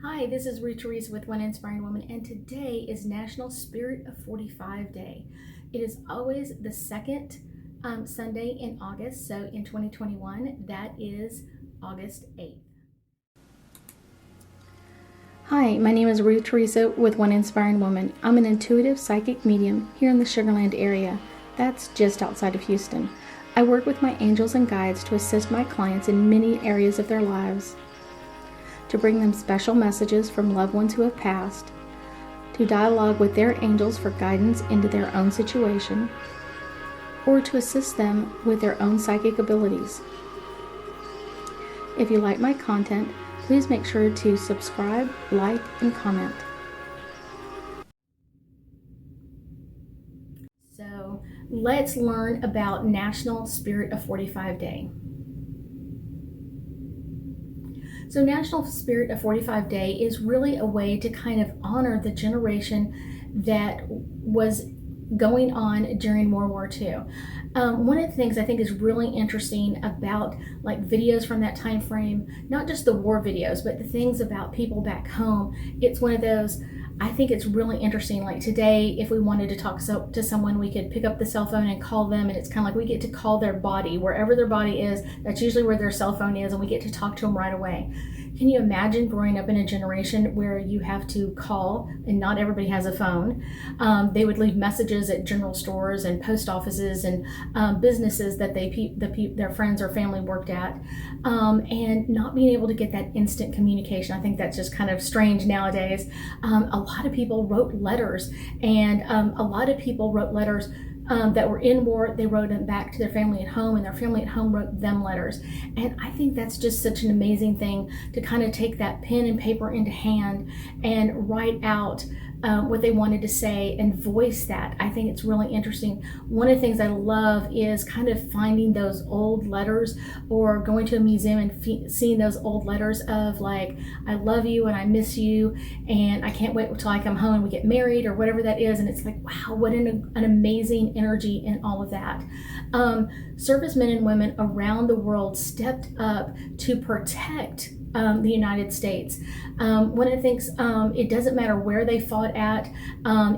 Hi, this is Theresa with One Inspiring Woman, and today is National Spirit of 45 Day. It is always the second Sunday in August, so in 2021, that is August 8th. Hi, my name is Theresa with One Inspiring Woman. I'm an intuitive psychic medium here in the Sugar Land area. That's just outside of Houston. I work with my angels and guides to assist my clients in many areas of their lives, to bring them special messages from loved ones who have passed, to dialogue with their angels for guidance into their own situation, or to assist them with their own psychic abilities. If you like my content, please make sure to subscribe, like, and comment. So let's learn about National Spirit of 45 Day. So National Spirit of 45 Day is really a way to kind of honor the generation that was going on during World War II. One of the things I think is really interesting about like videos from that time frame, not just the war videos, but the things about people back home, it's one of those, I think it's really interesting. Like today, if we wanted to talk to someone, we could pick up the cell phone and call them, and it's kind of like we get to call their body. Wherever their body is, that's usually where their cell phone is, and we get to talk to them right away. Can you imagine growing up in a generation where you have to call, and not everybody has a phone? They would leave messages at general stores and post offices and businesses that their friends or family worked at, and not being able to get that instant communication. I think that's just kind of strange nowadays. A lot of people wrote letters, and a lot of people wrote letters that were in war. They wrote them back to their family at home, and their family at home wrote them letters. And I think that's just such an amazing thing to kind of take that pen and paper into hand and write out what they wanted to say and voice that. I think it's really interesting. One of the things I love is kind of finding those old letters, or going to a museum and seeing those old letters of like, I love you and I miss you and I can't wait until I come home and we get married, or whatever that is. And it's like, wow, what an amazing energy in all of that. Servicemen and women around the world stepped up to protect the United States. One of the things, it doesn't matter where they fought at.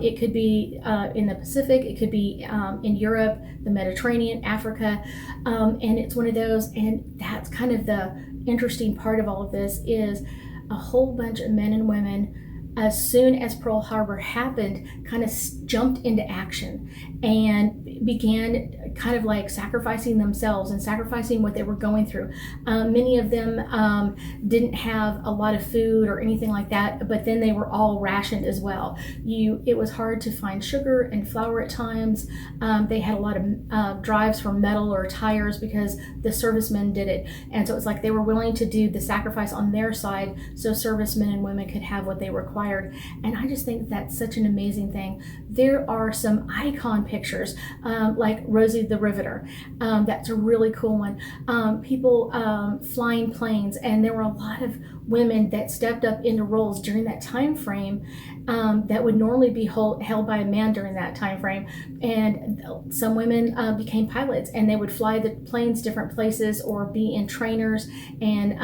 It could be in the Pacific, it could be in Europe, the Mediterranean, Africa, and it's one of those. And that's kind of the interesting part of all of this, is a whole bunch of men and women, as soon as Pearl Harbor happened, kind of jumped into action and began kind of like sacrificing themselves and sacrificing what they were going through. Many of them didn't have a lot of food or anything like that, but then they were all rationed as well. It was hard to find sugar and flour at times. They had a lot of drives for metal or tires because the servicemen did it. And so it's like they were willing to do the sacrifice on their side so servicemen and women could have what they required. And I just think that's such an amazing thing. There are some icon pictures, like Rosie the Riveter. That's a really cool one. People flying planes, and there were a lot of women that stepped up into roles during that time frame that would normally be held by a man during that time frame. And some women became pilots, and they would fly the planes different places, or be in trainers and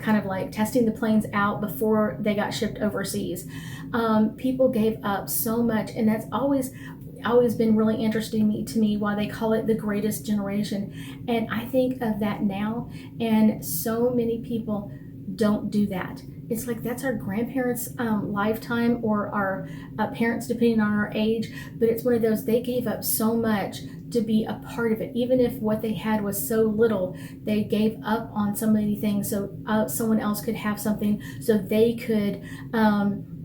kind of like testing the planes out before they got shipped overseas. People gave up so much, and that's always been really interesting to me why they call it the greatest generation. And I think of that now, and so many people don't do that. It's like that's our grandparents' lifetime, or our parents, depending on our age. But it's one of those, they gave up so much to be a part of it. Even if what they had was so little, they gave up on so many things so someone else could have something, so they could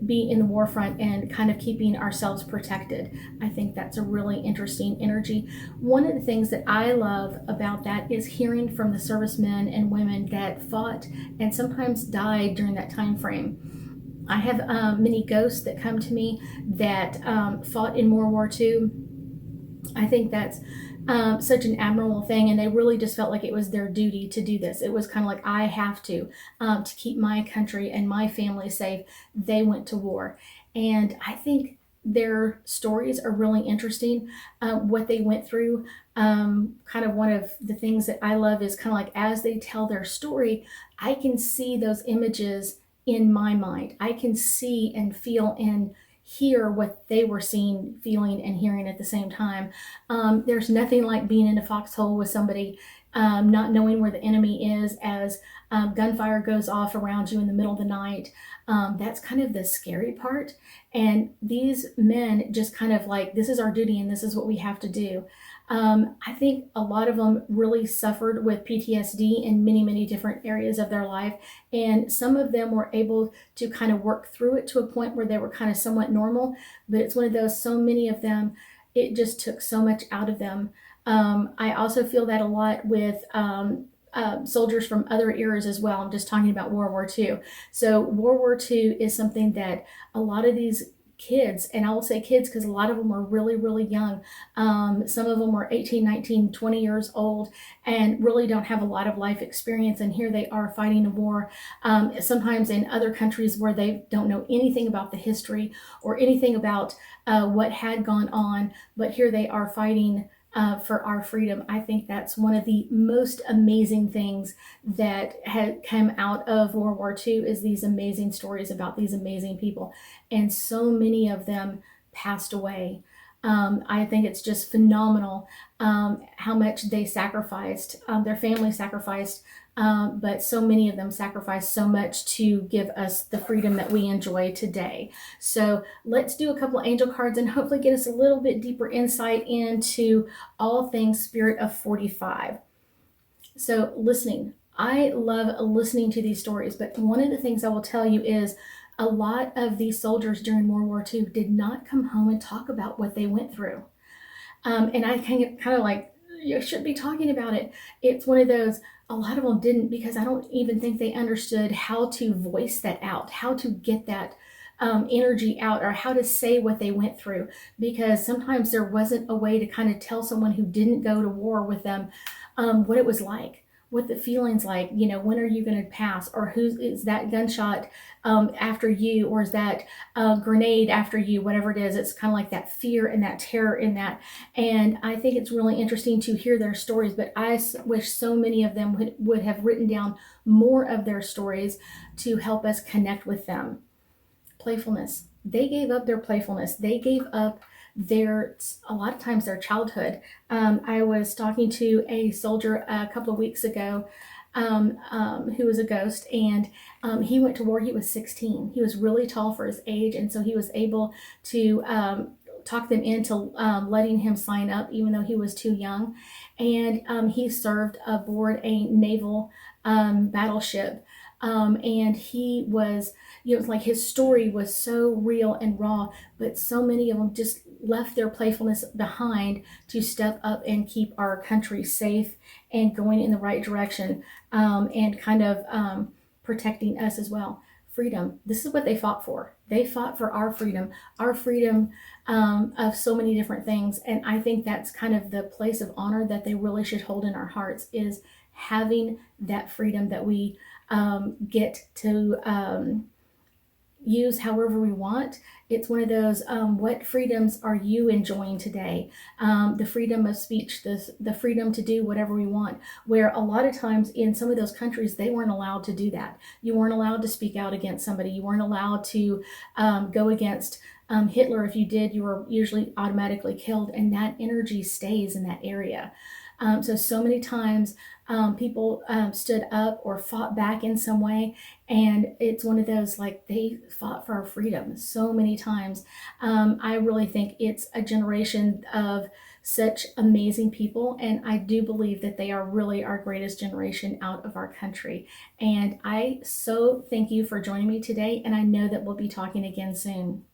be in the war front and kind of keeping ourselves protected. I think that's a really interesting energy. One of the things that I love about that is hearing from the servicemen and women that fought and sometimes died during that time frame. I have many ghosts that come to me that fought in World War II. I think that's such an admirable thing, and they really just felt like it was their duty to do this. It was kind of like, I have to keep my country and my family safe. They went to war, and I think their stories are really interesting. What they went through. Kind of one of the things that I love is kind of like, as they tell their story, I can see those images in my mind. I can see and feel and hear what they were seeing, feeling, and hearing at the same time. There's nothing like being in a foxhole with somebody, not knowing where the enemy is as gunfire goes off around you in the middle of the night. That's kind of the scary part. And these men just kind of like, this is our duty and this is what we have to do. I think a lot of them really suffered with PTSD in many, many different areas of their life. And some of them were able to kind of work through it to a point where they were kind of somewhat normal. But it's one of those, so many of them, it just took so much out of them. I also feel that a lot with soldiers from other eras as well. I'm just talking about World War II. So World War II is something that a lot of these kids, and I will say kids because a lot of them were really, really young. Some of them were 18, 19, 20 years old and really don't have a lot of life experience. And here they are fighting a war, sometimes in other countries where they don't know anything about the history or anything about what had gone on. But here they are fighting for our freedom. I think that's one of the most amazing things that had come out of World War II is these amazing stories about these amazing people. And so many of them passed away. I think it's just phenomenal how much they sacrificed, their family sacrificed, but so many of them sacrificed so much to give us the freedom that we enjoy today. So let's do a couple of angel cards and hopefully get us a little bit deeper insight into all things Spirit of 45. So listening. I love listening to these stories, but one of the things I will tell you is a lot of these soldiers during World War II did not come home and talk about what they went through. And I kind of like, you should be talking about it. It's one of those, a lot of them didn't because I don't even think they understood how to voice that out, how to get that energy out or how to say what they went through. Because sometimes there wasn't a way to kind of tell someone who didn't go to war with them what it was like, what the feeling's like, when are you going to pass, or who is that gunshot after you, or is that grenade after you, whatever it is. It's kind of like that fear and that terror in that. And I think it's really interesting to hear their stories, but I wish so many of them would have written down more of their stories to help us connect with them. Playfulness. They gave up their playfulness. They gave up a lot of times their childhood. I was talking to a soldier a couple of weeks ago who was a ghost, and he went to war. He was 16. He was really tall for his age, and so he was able to talk them into letting him sign up even though he was too young. And he served aboard a naval battleship. And he was, like his story was so real and raw, but so many of them just left their playfulness behind to step up and keep our country safe and going in the right direction, and kind of protecting us as well. Freedom. This is what they fought for. They fought for our freedom of so many different things. And I think that's kind of the place of honor that they really should hold in our hearts, is having that freedom that we get to use however we want. It's one of those, what freedoms are you enjoying today? The freedom of speech, the freedom to do whatever we want, where a lot of times in some of those countries, they weren't allowed to do that. You weren't allowed to speak out against somebody. You weren't allowed to go against Hitler. If you did, you were usually automatically killed, and that energy stays in that area. So many times people stood up or fought back in some way, and it's one of those, like, they fought for our freedom so many times. I really think it's a generation of such amazing people, and I do believe that they are really our greatest generation out of our country. And I so thank you for joining me today, and I know that we'll be talking again soon.